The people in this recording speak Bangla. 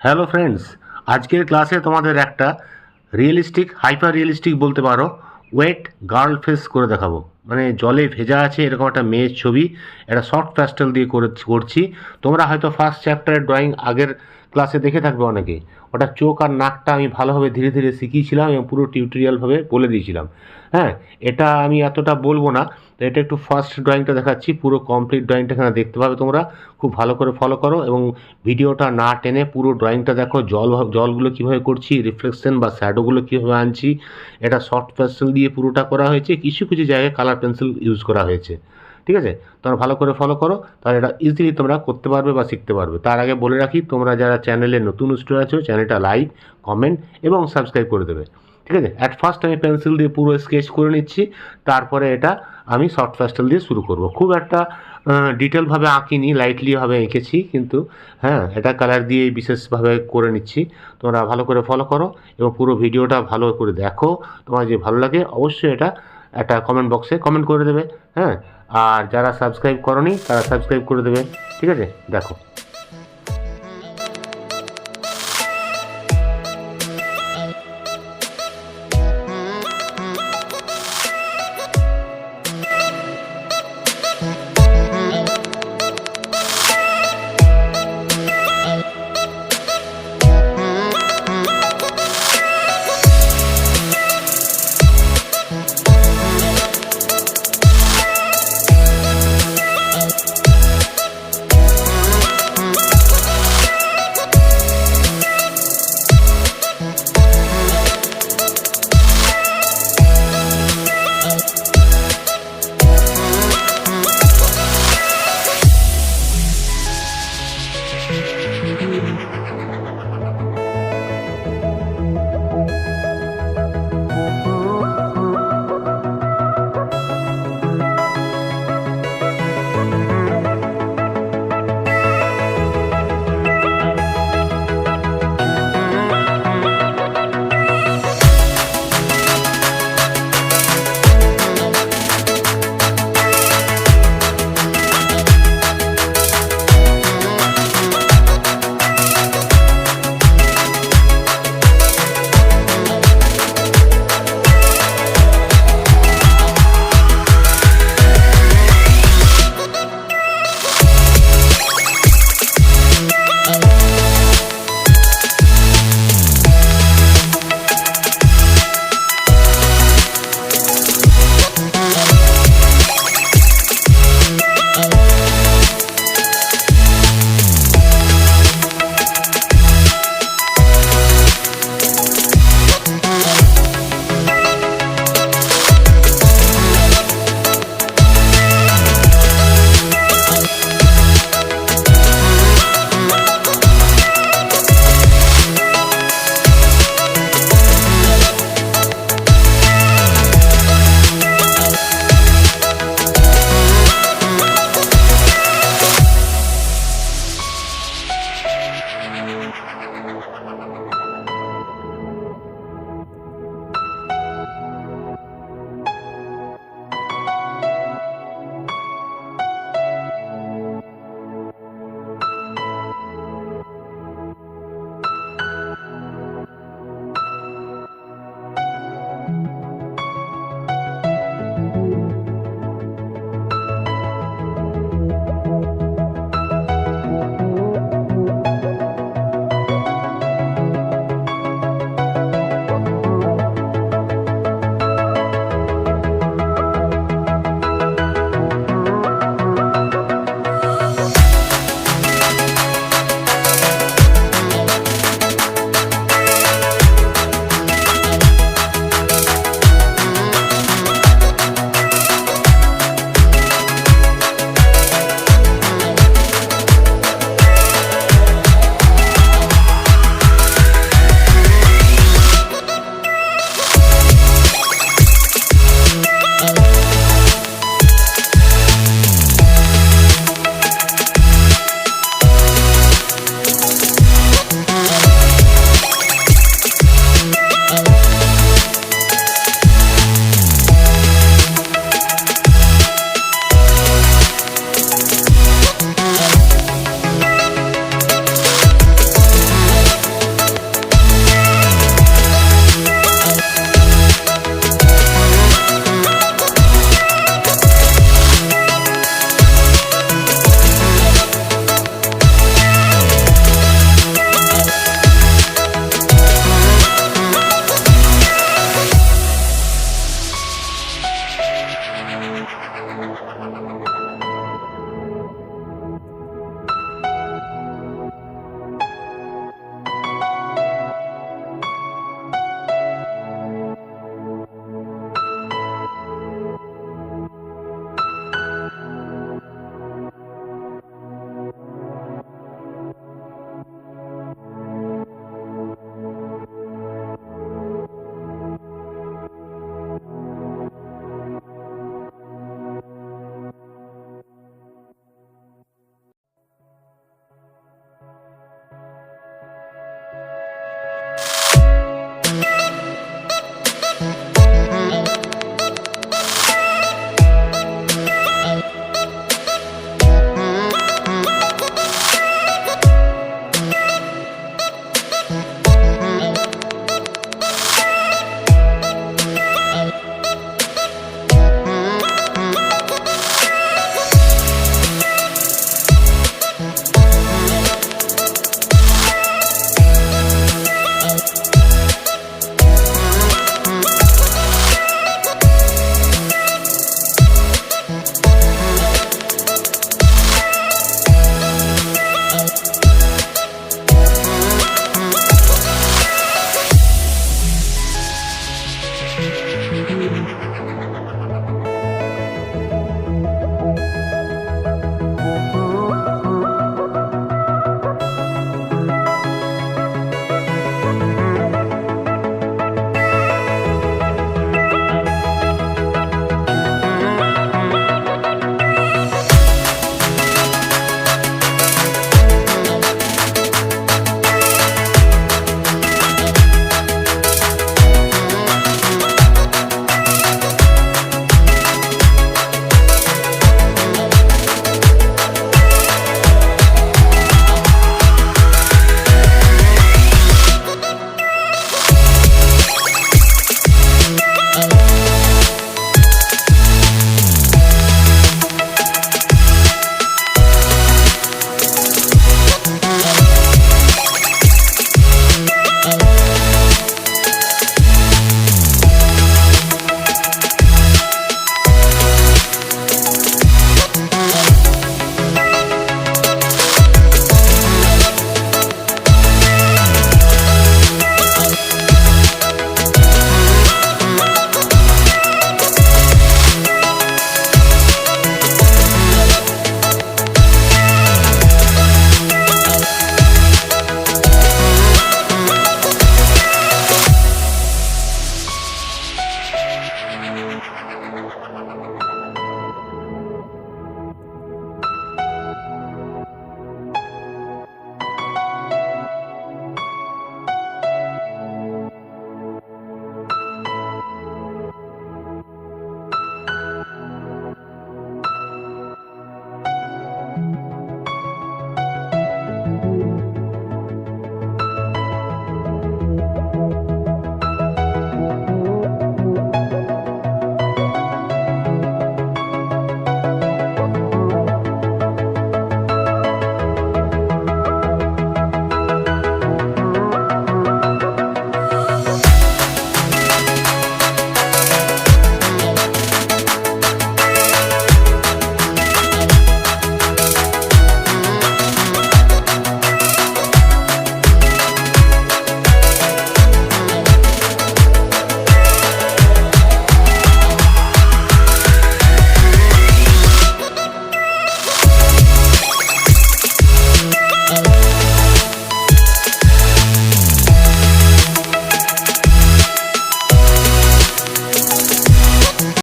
হ্যালো ফ্রেন্ডস, আজকের ক্লাসে তোমাদের একটা রিয়েলিস্টিক হাইপার রিয়েলিস্টিক বলতে পারো ওয়েট গার্ল ফেস করে দেখাবো। মানে জলে ভেজা আছে এরকম একটা মেয়ের ছবি, একটা সফট প্যাস্টেল দিয়ে করছি। তোমরা হয়তো ফার্স্ট চ্যাপ্টারের ড্রয়িং আগের ক্লাসে দেখে থাকবে অনেকে। ওটা চোখ আর নাকটা আমি ভালোভাবে ধীরে ধীরে শিখিয়েছিলাম এবং পুরো টিউটোরিয়ালভাবে বলে দিয়েছিলাম। হ্যাঁ, এটা আমি এতটা বলবো না, তো এটা একটু ফার্স্ট ড্রয়িংটা দেখাচ্ছি। পুরো কমপ্লিট ড্রয়িংটা এখানে দেখতে পাবে তোমরা। খুব ভালো করে ফলো করো এবং ভিডিওটা না টেনে পুরো ড্রয়িংটা দেখো। জলগুলো কীভাবে করছি, রিফ্লেকশন বা শ্যাডোগুলো কীভাবে আনছি। এটা সফট পেন্সিল দিয়ে পুরোটা করা হয়েছে, কিছু কিছু জায়গায় কালার পেন্সিল ইউজ করা হয়েছে। ঠিক আছে, তোমরা ভালো করে ফলো করো, তাহলে এটা ইজিলি তোমরা করতে পারবে বা শিখতে পারবে। তার আগে বলে রাখি, তোমরা যারা চ্যানেলে নতুন স্টুডেন্ট আছো চ্যানেলটা লাইক, কমেন্ট এবং সাবস্ক্রাইব করে দেবে। ঠিক আছে, অ্যাট ফার্স্ট আমি পেন্সিল দিয়ে পুরো স্কেচ করে নিচ্ছি, তারপরে এটা আমি সফট প্যাস্টেল দিয়ে শুরু করব। খুব একটা ডিটেলভাবে আঁকিনি, লাইটলিভাবে এঁকেছি, কিন্তু হ্যাঁ এটা কালার দিয়ে বিশেষভাবে করে নিচ্ছি। তোমরা ভালো করে ফলো করো এবং পুরো ভিডিওটা ভালো করে দেখো। তোমার যে ভালো লাগে অবশ্যই এটা একটা কমেন্ট বক্সে কমেন্ট করে দেবে। হ্যাঁ, আর যারা সাবস্ক্রাইব করনি তারা সাবস্ক্রাইব করে দেবে। ঠিক আছে, দেখো।